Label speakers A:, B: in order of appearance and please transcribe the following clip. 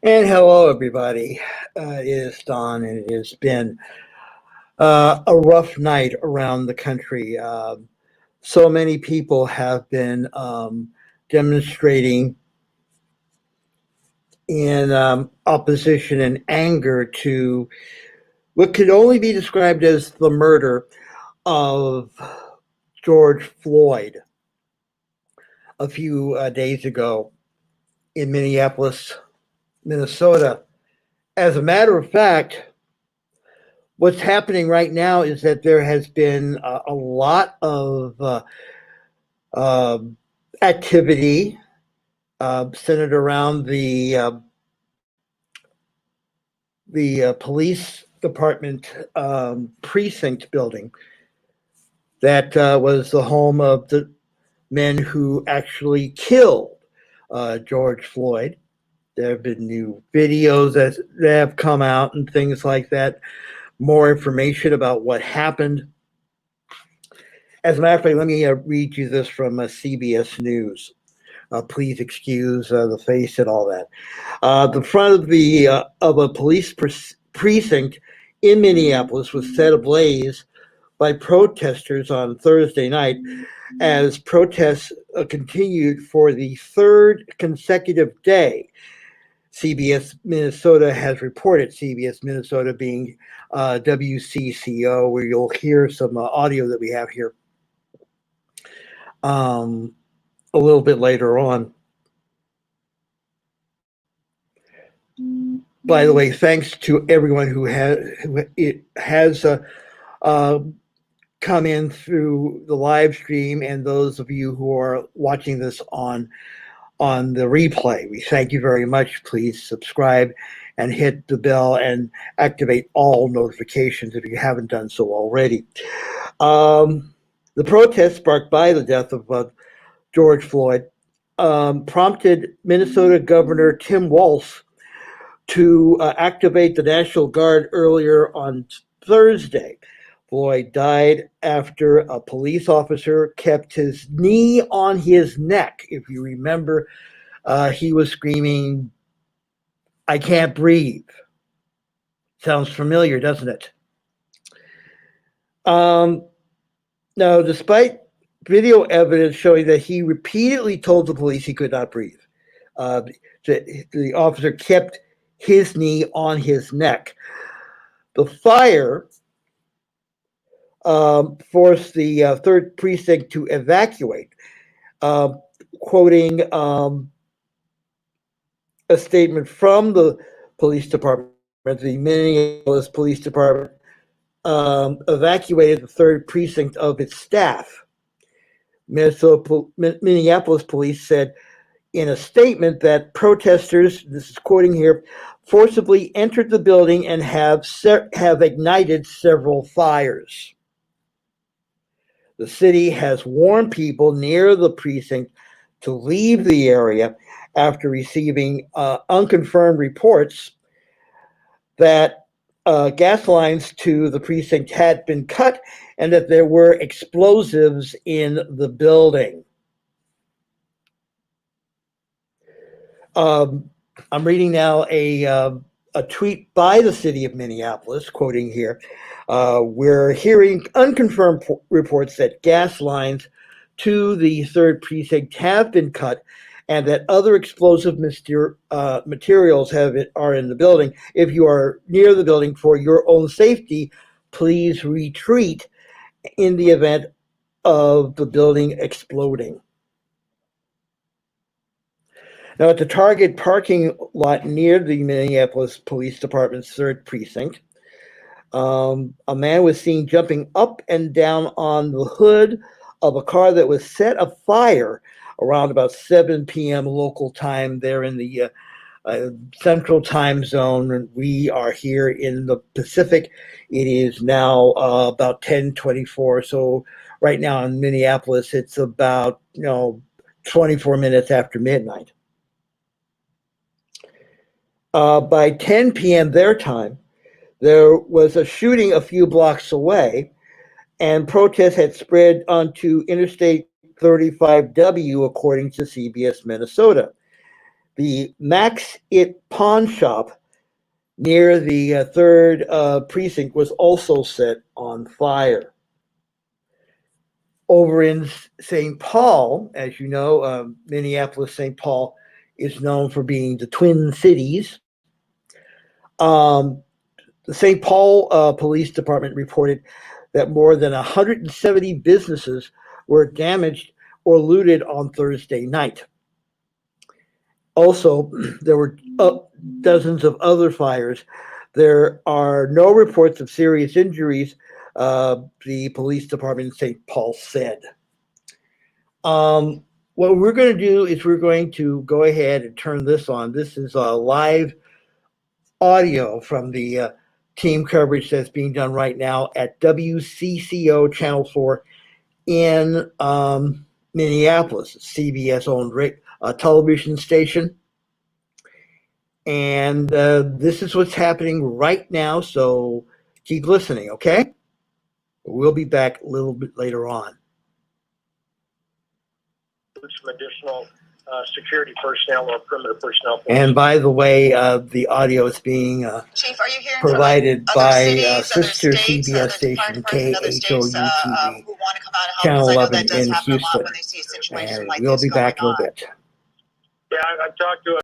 A: And hello, everybody. It is Don, and it has been a rough night around the country. So many people have been demonstrating in opposition and anger to what could only be described as the murder of George Floyd a few days ago in Minneapolis, Minnesota. As a matter of fact, what's happening right now is that there has been a lot of activity centered around the police department precinct building that was the home of the men who actually killed George Floyd. There have been new videos that have come out and things like that. More information about what happened. As a matter of fact, let me read you this from CBS News. Please excuse the face and all that. The front of a police precinct in Minneapolis was set ablaze by protesters on Thursday night as protests continued for the third consecutive day. CBS Minnesota has reported, CBS Minnesota being WCCO, where you'll hear some audio that we have here a little bit later on. By the way, thanks to everyone who has come in through the live stream and those of you who are watching this on the replay. We thank you very much. Please subscribe and hit the bell and activate all notifications if you haven't done so already. The protest sparked by the death of George Floyd prompted Minnesota Governor Tim Walz to activate the National Guard earlier on Thursday. Floyd died after a police officer kept his knee on his neck. If you remember, he was screaming, "I can't breathe." Sounds familiar, doesn't it? Now, despite video evidence showing that he repeatedly told the police he could not breathe, the officer kept his knee on his neck. The fire forced the 3rd Precinct to evacuate, quoting a statement from the police department. The Minneapolis Police Department evacuated the 3rd Precinct of its staff. Minneapolis Police said in a statement that protesters, this is quoting here, forcibly entered the building and have ignited several fires. The city has warned people near the precinct to leave the area after receiving unconfirmed reports that gas lines to the precinct had been cut and that there were explosives in the building. I'm reading now a tweet by the city of Minneapolis, quoting here. We're hearing unconfirmed reports that gas lines to the 3rd Precinct have been cut and that other explosive materials are in the building. If you are near the building for your own safety, please retreat in the event of the building exploding. Now, at the Target parking lot near the Minneapolis Police Department's 3rd Precinct, a man was seen jumping up and down on the hood of a car that was set afire around about 7 p.m. local time there in the Central Time Zone. We are here in the Pacific. It is now about 10:24. So right now in Minneapolis, it's about 24 minutes after midnight. By 10 p.m. their time, there was a shooting a few blocks away, and protests had spread onto Interstate 35W, according to CBS Minnesota. The Max It Pawn Shop near the 3rd Precinct was also set on fire. Over in St. Paul, as you know, Minneapolis-St. Paul is known for being the Twin Cities. The St. Paul Police Department reported that more than 170 businesses were damaged or looted on Thursday night. Also, there were dozens of other fires. There are no reports of serious injuries, the police department in St. Paul said. What we're going to do is we're going to go ahead and turn this on. This is a live audio from the team coverage that's being done right now at WCCO Channel 4 in Minneapolis, CBS-owned television station. And this is what's happening right now, so keep listening, okay? We'll be back a little bit later on.
B: Some additional security personnel or perimeter personnel.
A: And by the way, the audio is being
C: Chief, are you hearing
A: provided
C: from, like,
A: by
C: cities,
A: sister
C: states,
A: CBS station KHOU-TV,
C: who want to come out and help?
A: Channel
C: I know
A: 11
C: that does
A: in
C: happen a lot
A: Houston.
C: when they see a situation
A: And
C: like
A: we'll
C: this
A: be back in a
C: going
A: little
C: on.
A: bit.
B: Yeah, I've talked to